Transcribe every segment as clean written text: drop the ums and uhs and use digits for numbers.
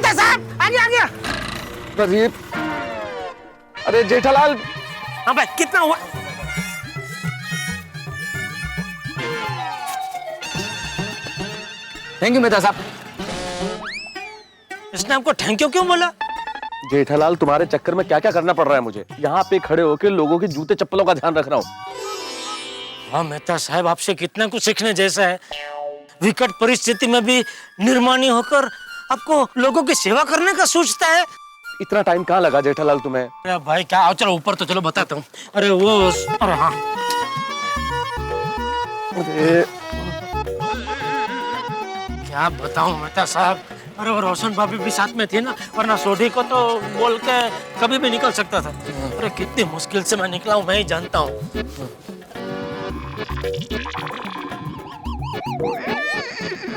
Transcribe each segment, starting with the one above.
मेहता साहब आ गया। अरे अरे जेठालाल। हाँ भाई कितना हुआ? थैंक यू मेहता साहब। इसने आपको थैंक यू क्यों बोला? जेठालाल तुम्हारे चक्कर में क्या क्या करना पड़ रहा है मुझे। यहाँ पे खड़े होकर लोगों के जूते चप्पलों का ध्यान रख रहा हूँ। हाँ मेहता साहब, आपसे कितना कुछ सीखने जैसा है। विकट परिस्थिति में भी निर्माणी होकर आपको लोगों की सेवा करने का सोचता है। इतना टाइम कहाँ लगा जेठालाल तुम्हें? अरे भाई क्या, आओ चलो ऊपर तो चलो, बताता हूँ। अरे वो, अरे हाँ, अरे क्या बताऊं मेहता साहब। अरे वो रोशन भाभी भी साथ में थी ना, वरना सोढ़ी को तो बोल के कभी भी निकल सकता था। अरे कितनी मुश्किल से मैं निकला हूँ, मैं ही जानता हूँ।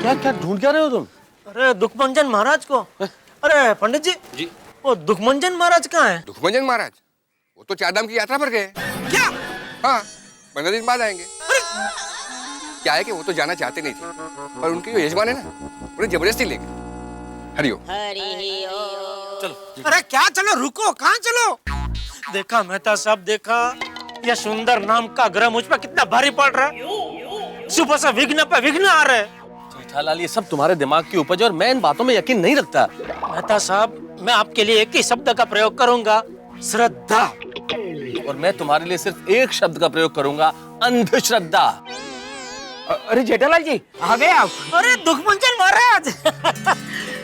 क्या क्या ढूंढ क्या रहे हो तुम? अरे दुखमंजन महाराज को। अरे पंडित जी, वो दुखमंजन महाराज कहाँ है? दुखमंजन महाराज वो तो चारधाम की यात्रा पर गए। क्या? हाँ, 15 दिन बाद आएंगे। क्या है कि वो तो जाना चाहते नहीं थे, पर उनके जो यजमान है ना, उन्हें जबरदस्ती ले गए। हरिओम। चलो। अरे क्या चलो, रुको, कहाँ चलो? देखा मेहता साहब, देखा यह सुंदर नाम का ग्रह मुझ पर कितना भारी पड़ रहा है। सुबह से विघ्न पे विघ्न आ रहे। जेठालाल ये सब तुम्हारे दिमाग की उपज है और मैं इन बातों में यकीन नहीं रखता। मेहता साहब, मैं आपके लिए एक ही शब्द का प्रयोग करूंगा, श्रद्धा। और मैं तुम्हारे लिए सिर्फ एक शब्द का प्रयोग करूंगा, अंधश्रद्धा। अरे जेठालाल जी आ गए आप? अरे दुखमंजन महाराज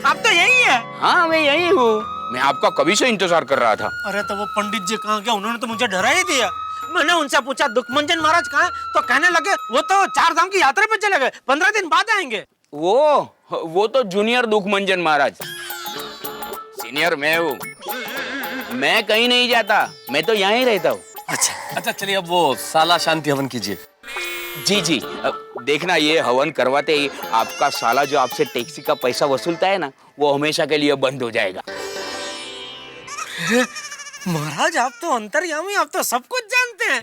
आप तो यही है। हाँ मैं यही हूँ। मैं आपका कभी से इंतजार कर रहा था। अरे तो वो पंडित जी कहाँ गए? उन्होंने तो मुझे डरा ही दिया। मैंने उनसे पूछा दुखमंजन महाराज कहाँ है, तो कहने लगे वो तो चारधाम की यात्रा पे चले गए, 15 दिन बाद आएंगे। वो तो जूनियर दुखमंजन महाराज, सीनियर मैं हूँ। मैं कहीं नहीं जाता, मैं तो यहाँ ही रहता हूँ। अच्छा चलिए अब वो साला शांति हवन कीजिए। जी जी, देखना ये हवन करवाते ही आपका साला जो आपसे टैक्सी का पैसा वसूलता है ना, वो हमेशा के लिए बंद हो जाएगा। महाराज आप तो अंतर्यामी, आप तो सब कुछ जानते हैं।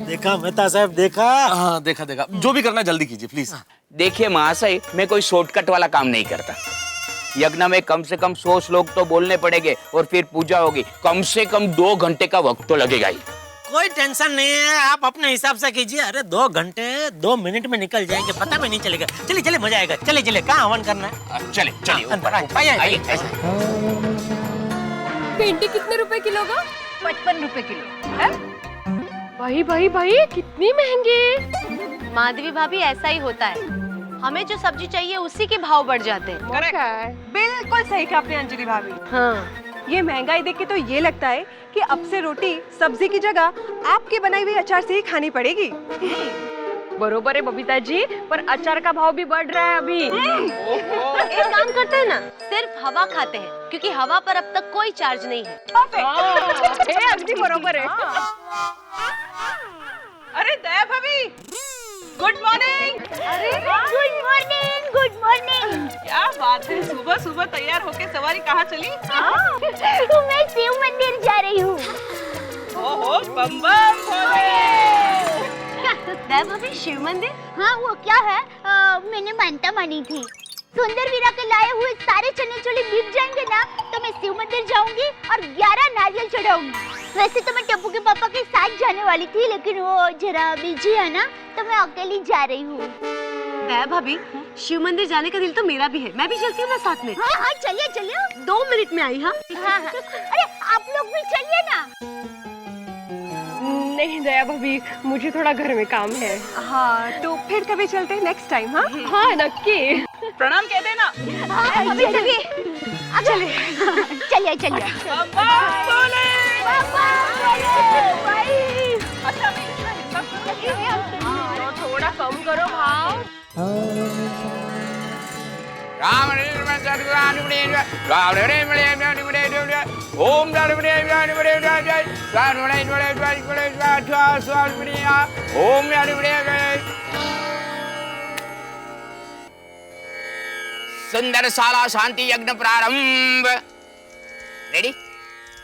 देखा मेहता साहब, देखा। हाँ देखा देखा, जो भी करना है जल्दी कीजिए प्लीज। देखिए महाशय, मैं कोई शॉर्टकट वाला काम नहीं करता। यज्ञ में कम से कम 100 श्लोक तो बोलने पड़ेंगे और फिर पूजा होगी। कम से कम 2 घंटे का वक्त तो लगेगा ही। कोई टेंशन नहीं है, आप अपने हिसाब से कीजिए। अरे 2 घंटे 2 मिनट में निकल जाएंगे, पता भी नहीं चलेगा। चलिए चलिए, मजा आएगा। चलिए चलिए, कहाँ हवन करना है? चलिए चलिए अंदर आइए। भिंडी कितने रुपए किलो का? 55 रुपए किलो है? भाई भाई भाई कितनी महंगी। माधवी भाभी ऐसा ही होता है, हमें जो सब्जी चाहिए उसी के भाव बढ़ जाते हैं। बिल्कुल सही कहा आपने अंजलि भाभी। हाँ, ये महंगाई देख के तो ये लगता है कि अब से रोटी सब्जी की जगह आपकी बनाई हुई अचार से ही खानी पड़ेगी। बरोबर है बबीता जी, पर अचार का भाव भी बढ़ रहा है अभी। एक काम करते हैं ना, सिर्फ हवा खाते हैं, क्योंकि हवा पर अब तक कोई चार्ज नहीं है। अगदी बरोबर है। अरे दया भाभी, गुड मॉर्निंग। अरे गुड मॉर्निंग, गुड मॉर्निंग। क्या बात है, सुबह सुबह तैयार होके सवारी कहाँ चली? मैं शिव मंदिर जा रही हूँ। ओहो, बम बम भोले। दया भाभी, शिव मंदिर? हाँ, वो क्या है, मैंने मानता मानी थी। सुंदर वीरा के लाए हुए सारे चने चोले बिक जाएंगे ना, तो मैं शिव मंदिर जाऊंगी और 11 नारियल चढ़ाऊंगी। वैसे तो मैं टप्पू के पापा के साथ जाने वाली थी, लेकिन वो जरा बिजी है ना, तो मैं अकेली जा रही हूँ। दया भाभी, शिव मंदिर जाने का दिल तो मेरा भी है। मैं भी चलती हूँ ना साथ में। हाँ हाँ, चलिए चलिए। 2 मिनट में आई। हाँ हाँ हाँ, अरे आप लोग भी चलिए ना। नहीं दया भाभी, मुझे थोड़ा घर में काम है। हाँ, तो फिर कभी चलते हैं नेक्स्ट टाइम। हाँ हाँ नक्की। प्रणाम कह देना। हाँ, चलिए चलिए चलिए चलिए। थोड़ा कम करो भाव। ओम सुंदर साला शांति यज्ञ प्रारंभ। Ready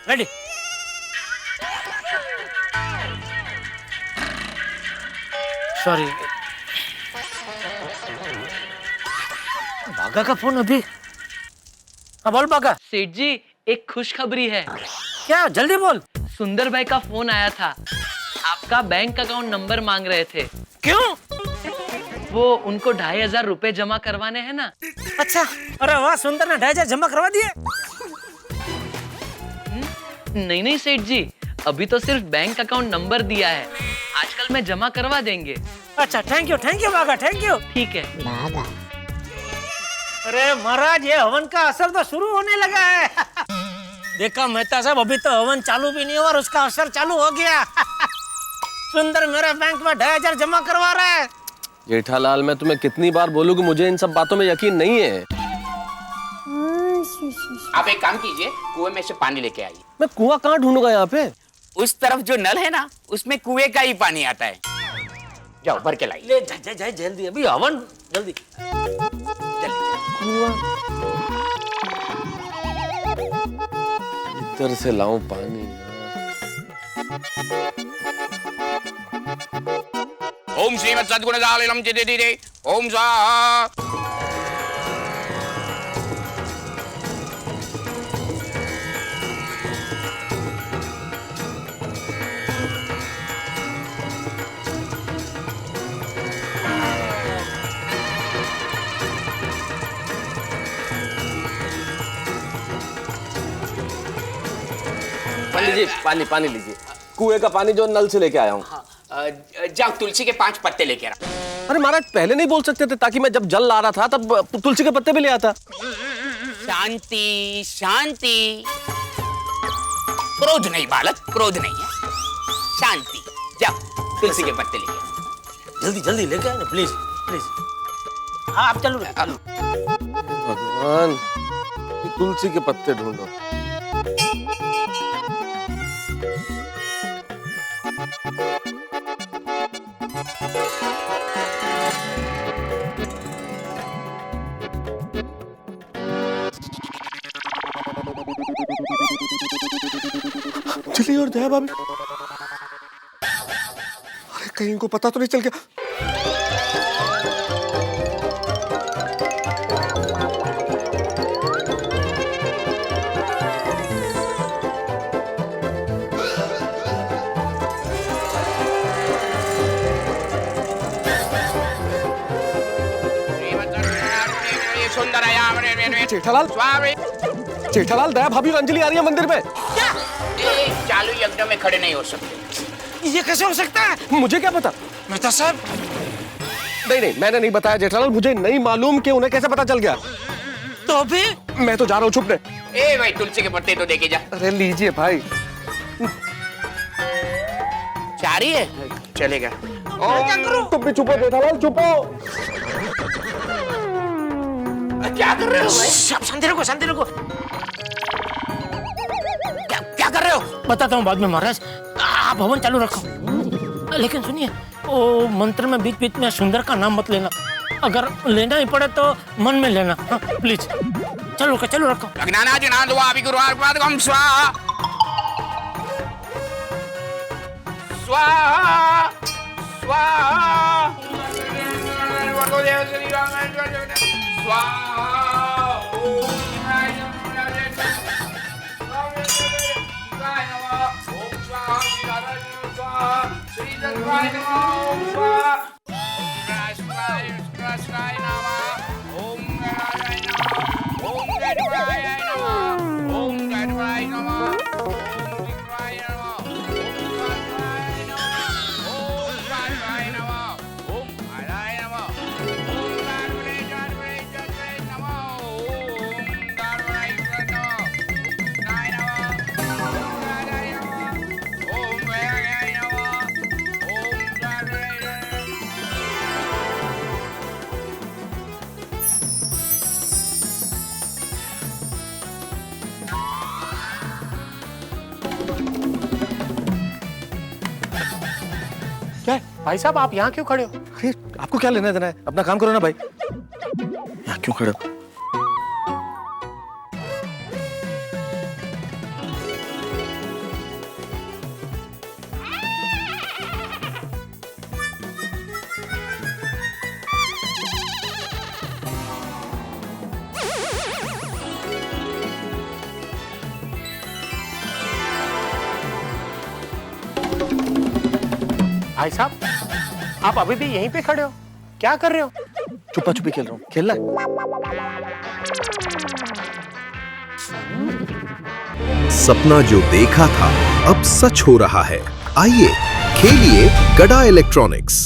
ready. सॉरी, भागा का फोन अभी। हाँ बोल बाका। सेठ जी एक खुशखबरी है। क्या, जल्दी बोल। सुंदर भाई का फोन आया था, आपका बैंक अकाउंट नंबर मांग रहे थे। क्यों? वो उनको 2500 रुपए जमा करवाने हैं ना। अच्छा, अरे वाह, सुंदर ने 2500 जमा करवा दिए। नहीं नहीं सेठ जी, अभी तो सिर्फ बैंक अकाउंट नंबर दिया है, आजकल में जमा करवा देंगे। अच्छा, थैंक यू बाका, थैंक यू। ठीक है। अरे महाराज, ये हवन का असर तो शुरू होने लगा है। देखा मेहता साहब, अभी तो हवन चालू भी नहीं हुआ और उसका असर चालू हो गया। सुंदर मेरे बैंक में 2500 जमा करवा रहा है। जेठालाल, मैं तुम्हें कितनी बार बोलूं कि मुझे इन सब बातों में यकीन नहीं है। आप एक काम कीजिए, कुएं में से पानी लेके आइए। मैं कुआं कहाँ ढूंढूंगा यहाँ पे? उस तरफ जो नल है ना, उसमें कुएं का ही पानी आता है। जाओ भर के लाइए। ले जल्दी, अभी हवन जल्दी। इधर से लाऊं पानी। ओम श्रीमत् सद्गुणजालिनम चिदिदिदे ओम स्वाहा। लीजिए पानी लीजिए, कुएं का पानी जो नल से लेके आया हूँ। जाओ तुलसी के 5 पत्ते लेके आ। अरे महाराज, पहले नहीं बोल सकते थे, ताकि मैं जब जल ला रहा था तब तुलसी के पत्ते भी ले आता। शांति शांति, क्रोध नहीं बालक, क्रोध नहीं है, शांति। जाओ तुलसी के पत्ते लेके आओ। जल्दी लेके आए ना, प्लीज प्लीज। हाँ, आप चलो। भगवान, तुलसी के पत्ते ढूंढो। चलिए, और दया भाभी, अरे कहीं इनको पता तो नहीं चल गया। जेठालाल, दया भाभी और अंजलि आ रही है मंदिर में। क्या? चालू यज्ञ में खड़े नहीं हो सकते। ये कैसे हो सकता है? मुझे क्या पता मेहता साहब। नहीं, मैंने नहीं बताया जेठालाल, मुझे नहीं मालूम कि उन्हें कैसे पता चल गया। तो भी मैं तो जा रहा हूँ छुपने। ए भाई, तुलसी के पत्ते तो देके जा। अरे लीजिए भाई। चाह रही है, चलेगा। तुम भी छुपो जेठालाल, छुपो। क्या कर रहे हो भाई? शांति रखो। क्या कर रहे हो? बताता हूँ बाद में महाराज, आप हवन चालू रखो। लेकिन सुनिए, वो मंत्र में बीच में सुंदर का नाम मत लेना। अगर लेना ही पड़े तो मन में लेना। हाँ, प्लीज। चलो रखो। स्वाहा स्वाहा स्वाहा क्या है भाई साहब, आप यहाँ क्यों खड़े हो? अरे आपको क्या लेना देना है, अपना काम करो ना भाई। यहाँ क्यों खड़े हो? भाई साहब आप अभी भी यहीं पे खड़े हो, क्या कर रहे हो? छुपा छुपी खेल रहा हूँ, खेलना है। सपना जो देखा था अब सच हो रहा है। आइए खेलिए गड़ा इलेक्ट्रॉनिक्स।